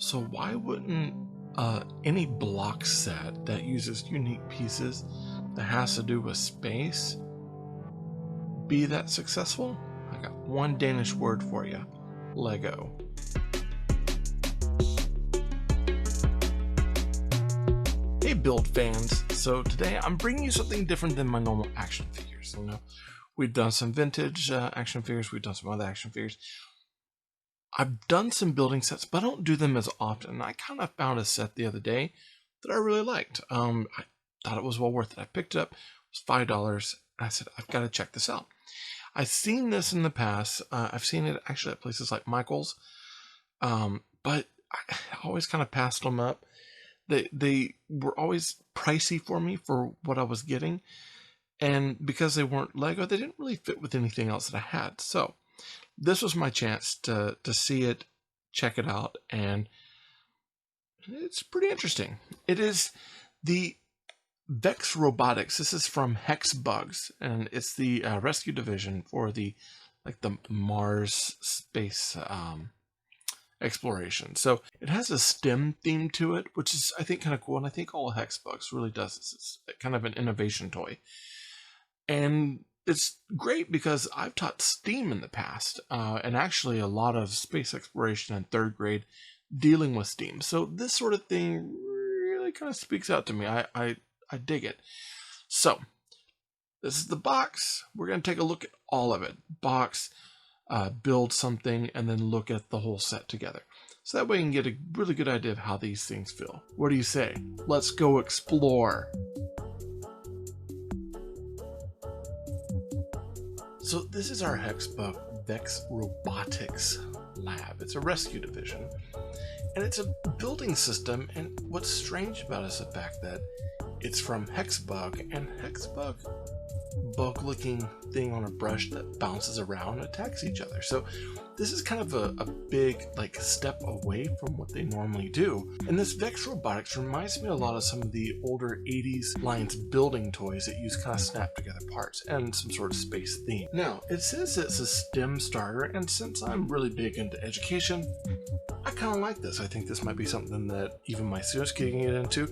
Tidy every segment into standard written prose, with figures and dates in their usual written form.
So why wouldn't any block set that uses unique pieces that has to do with space be that successful? I got one Danish word for you: Lego. Hey build fans, so today I'm bringing you something different than my normal action figures. You know, we've done some vintage action figures, we've done some other action figures. I've done some building sets, but I don't do them as often. I kind of found a set the other day that I really liked. I thought it was well worth it. I picked it up, it was $5. I said, I've got to check this out. I've seen this in the past. I've seen it actually at places like Michael's, but I always kind of passed them up. They were always pricey for me for what I was getting, and because they weren't Lego, they didn't really fit with anything else that I had. So this was my chance to see it, check it out, and it's pretty interesting. It is the VEX Robotics. This is from Hexbugs, and it's the rescue division for the Mars space exploration. So it has a STEM theme to it, which is, I think, kind of cool, and I think all Hexbugs really does this. It's kind of an innovation toy, and it's great because I've taught STEAM in the past, and actually a lot of space exploration in 3rd grade dealing with STEAM. So this sort of thing really kind of speaks out to me. I dig it. So this is the box. We're going to take a look at all of it. Box, build something, and then look at the whole set together. So that way you can get a really good idea of how these things feel. What do you say? Let's go explore. So this is our Hexbug VEX Robotics lab. It's a rescue division, and it's a building system, and what's strange about it is the fact that it's from Hexbug, and Hexbug, bug-looking thing on a brush that bounces around and attacks each other. So this is kind of a big step away from what they normally do. And this VEX Robotics reminds me a lot of some of the older 80s lines building toys that use kind of snap together parts and some sort of space theme. Now, it says it's a STEM starter, and since I'm really big into education, I kind of like this. I think this might be something that even my students can get into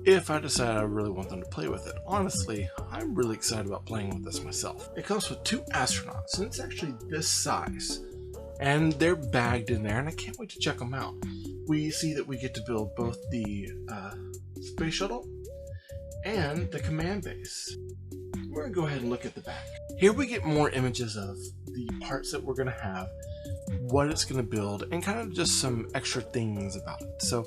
if I decide I really want them to play with it. Honestly, I'm really excited about playing with this myself. It comes with 2 astronauts, and it's actually this size, and they're bagged in there, and I can't wait to check them out. We see that we get to build both the space shuttle and the command base. We're gonna go ahead and look at the back. Here we get more images of the parts that we're gonna have, what it's going to build, and kind of just some extra things about it. So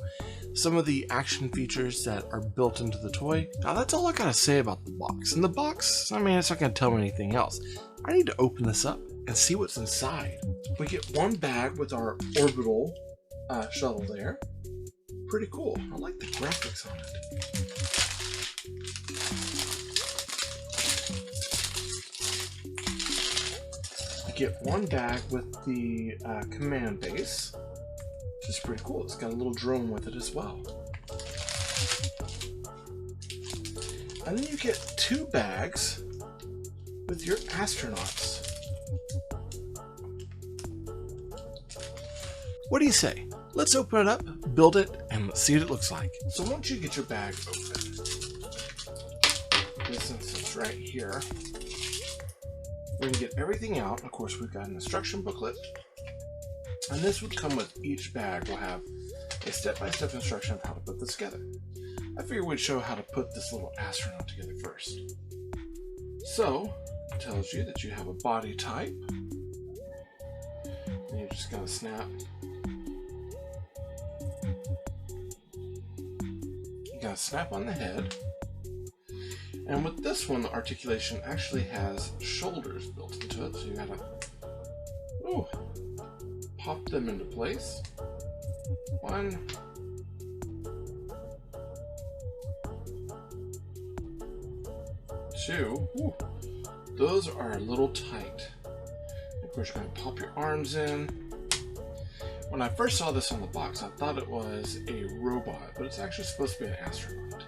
some of the action features that are built into the toy. Now that's all I gotta say about the box. And the box, I mean, it's not going to tell me anything else. I need to open this up and see what's inside. We get one bag with our orbital shuttle there. Pretty cool. I like the graphics on it. Get one bag with the command base, which is pretty cool. It's got a little drone with it as well. And then you get 2 bags with your astronauts. What do you say? Let's open it up, build it, and let's see what it looks like. So once you get your bag open, this instance right here, we're going to get everything out. Of course, we've got an instruction booklet, and this would come with each bag. We'll have a step-by-step instruction of how to put this together. I figured we'd show how to put this little astronaut together first. So, it tells you that you have a body type, and you're just going to snap. You got to snap on the head. And with this one, the articulation actually has shoulders built into it, so you gotta pop them into place. 1, 2. Ooh, those are a little tight. Of course, you're gonna pop your arms in. When I first saw this on the box, I thought it was a robot, but it's actually supposed to be an astronaut.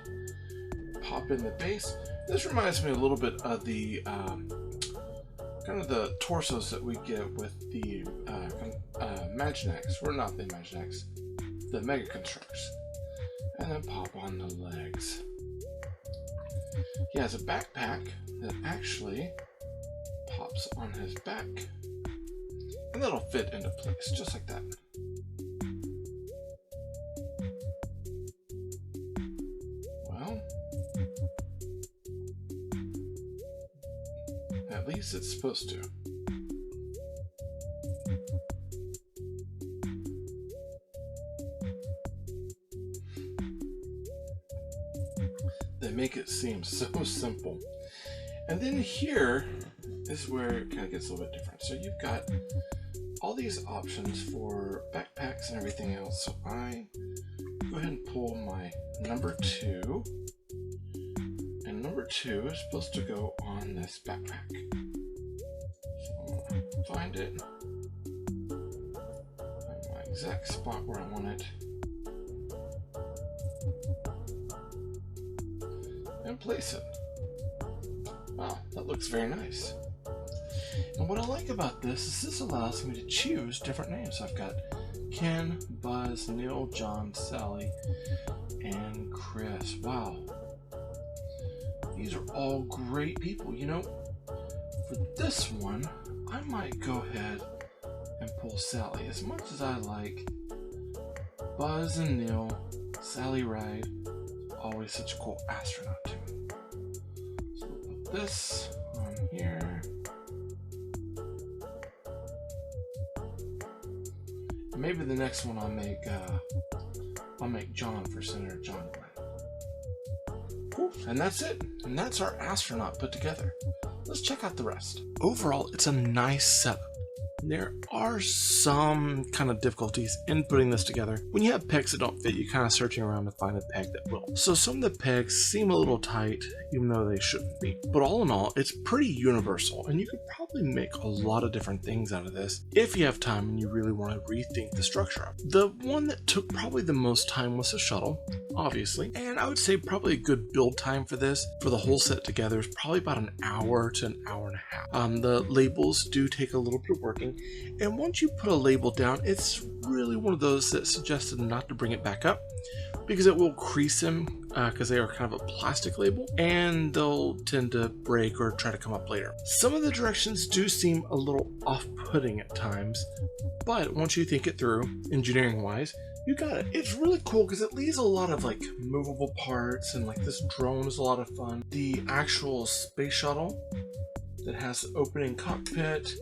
Pop in the base. This reminds me a little bit of the kind of the torsos that we get with the Imaginex, or not the Imaginex, the Mega Constructs. And then pop on the legs. He has a backpack that actually pops on his back. And that'll fit into place, just like that. Well, at least it's supposed to. They make it seem so simple. And then here is where it kind of gets a little bit different. So you've got all these options for backpacks and everything else. So I go ahead and pull my number 2. And number 2 is supposed to go on this backpack. So I'm going to find it. Find my exact spot where I want it. And place it. Wow, that looks very nice. And what I like about this is this allows me to choose different names. I've got Ken, Buzz, Neil, John, Sally, and Chris. Wow. These are all great people. You know, for this one, I might go ahead and pull Sally. As much as I like Buzz and Neil, Sally Ride, always such a cool astronaut too. So we'll put this on here. Maybe the next one I'll make John for Senator John Glenn. Cool. And that's it. And that's our astronaut put together. Let's check out the rest. Overall, it's a nice setup. There are some kind of difficulties in putting this together. When you have pegs that don't fit, you're kind of searching around to find a peg that will. So some of the pegs seem a little tight, even though they shouldn't be. But all in all, it's pretty universal, and you could probably make a lot of different things out of this if you have time and you really want to rethink the structure of it. The one that took probably the most time was the shuttle, obviously. And I would say probably a good build time for this, for the whole set together, is probably about an hour to an hour and a half. The labels do take a little bit of working. And once you put a label down, it's really one of those that suggested not to bring it back up because it will crease them because they are kind of a plastic label and they'll tend to break or try to come up later. Some of the directions do seem a little off-putting at times, but once you think it through, engineering wise, you got it. It's really cool because it leaves a lot of like movable parts, and like this drone is a lot of fun. The actual space shuttle that has the opening cockpit,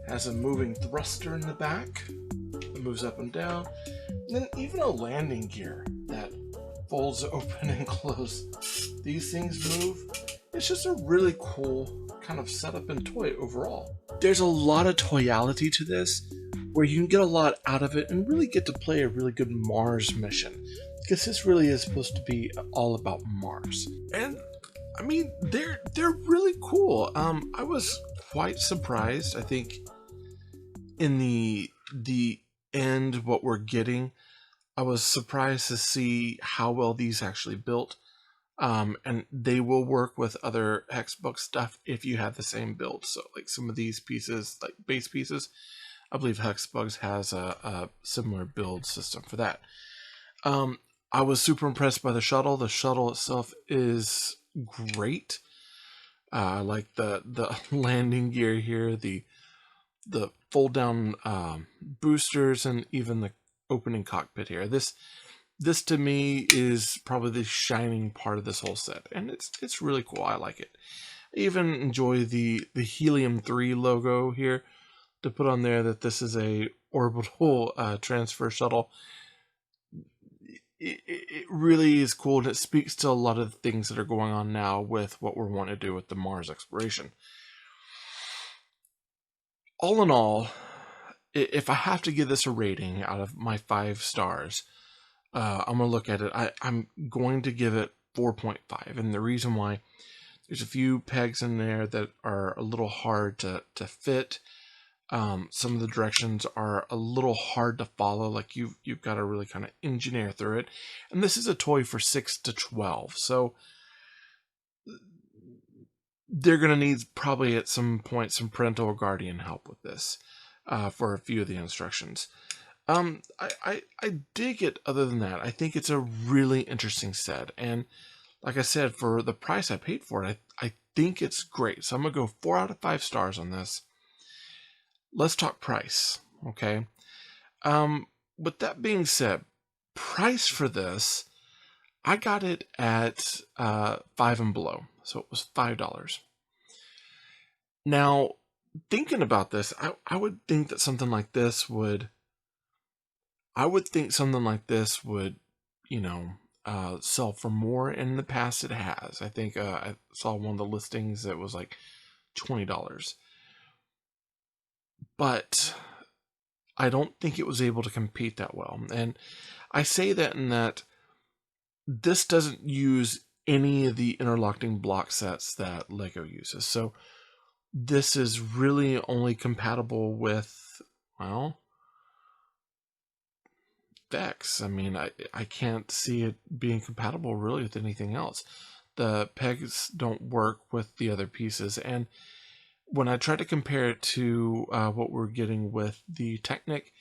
has a moving thruster in the back that moves up and down, and then even a landing gear that folds open and close. These things move. It's just a really cool kind of setup and toy overall. There's a lot of toyality to this, where you can get a lot out of it and really get to play a really good Mars mission, because this really is supposed to be all about Mars. And I mean, they're really cool. I was quite surprised. I think in the end, what we're getting, I was surprised to see how well these actually built. And they will work with other Hexbug stuff if you have the same build. So like some of these pieces, like base pieces, I believe Hexbugs has a similar build system for that. I was super impressed by the shuttle. The shuttle itself is great. I like the landing gear here, the fold down boosters, and even the opening cockpit here. This to me is probably the shining part of this whole set, and it's really cool. I like it. I even enjoy the Helium-3 logo here to put on there, that this is a orbital transfer shuttle. It really is cool, and it speaks to a lot of the things that are going on now with what we're wanting to do with the Mars exploration. All in all, if I have to give this a rating out of my 5 stars, I'm going to look at it. I'm going to give it 4.5. And the reason why, there's a few pegs in there that are a little hard to fit. Some of the directions are a little hard to follow. Like you've got to really kind of engineer through it. And this is a toy for 6 to 12. So they're going to need probably at some point some parental or guardian help with this for a few of the instructions. I dig it. Other than that, I think it's a really interesting set, and like I said, for the price I paid for it, I think it's great. So I'm gonna go 4 out of 5 stars on this. Let's talk price, okay? With that being said, price for this, I got it at 5 and below, so it was $5. Now, thinking about this, I would think that something like this would, you know, sell for more. And in the past, it has. I think I saw one of the listings that was like $20, but I don't think it was able to compete that well. And I say that in that this doesn't use any of the interlocking block sets that Lego uses. So this is really only compatible with, well, VEX. I mean, I can't see it being compatible really with anything else. The pegs don't work with the other pieces. And when I try to compare it to what we're getting with the Technic,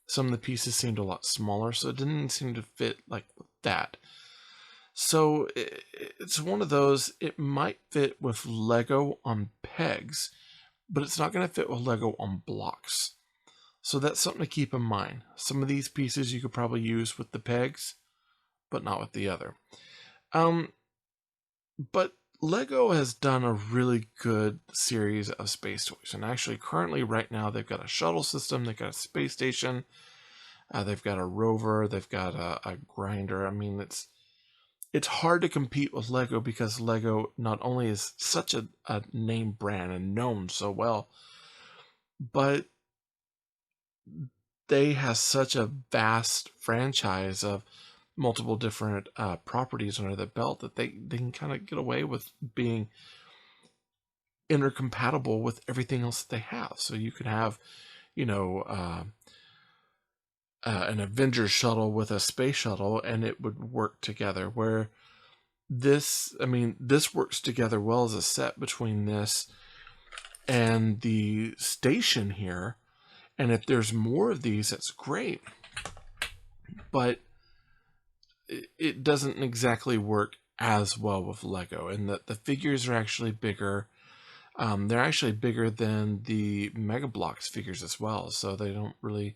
some of the pieces seemed a lot smaller, so it didn't seem to fit like that. So it's one of those, it might fit with Lego on pegs, but it's not going to fit with Lego on blocks. So that's something to keep in mind. Some of these pieces you could probably use with the pegs, but not with the other. But Lego has done a really good series of space toys. And actually, currently, right now, they've got a shuttle system, they've got a space station, they've got a rover, they've got a grinder. I mean, it's hard to compete with Lego because Lego not only is such a name brand and known so well, but they have such a vast franchise of multiple different properties under the belt that they can kind of get away with being intercompatible with everything else that they have. So you could have, you know, an Avengers shuttle with a space shuttle, and it would work together. Where this, I mean, this works together well as a set between this and the station here. And if there's more of these, that's great. But it doesn't exactly work as well with Lego. And the figures are actually bigger. They're actually bigger than the Mega Bloks figures as well. So they don't really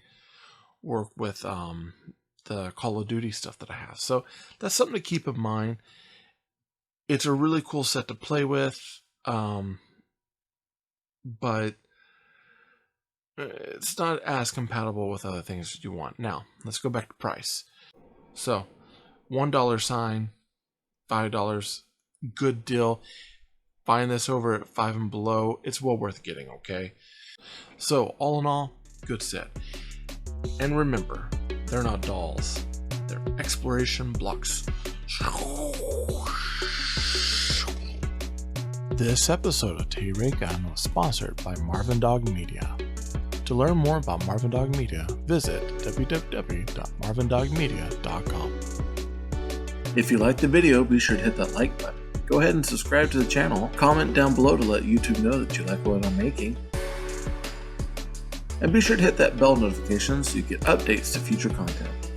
work with the Call of Duty stuff that I have. So that's something to keep in mind. It's a really cool set to play with. But it's not as compatible with other things that you want. Now, let's go back to price. So, $1 sign, $5, good deal. Find this over at 5 and below. It's well worth getting, okay? So, all in all, good set. And remember, they're not dolls. They're exploration blocks. This episode of Tay Ray Gun was sponsored by Marvin Dog Media. To learn more about Marvin Dog Media, visit www.marvindogmedia.com. If you liked the video, be sure to hit that like button. Go ahead and subscribe to the channel. Comment down below to let YouTube know that you like what I'm making. And be sure to hit that bell notification so you get updates to future content.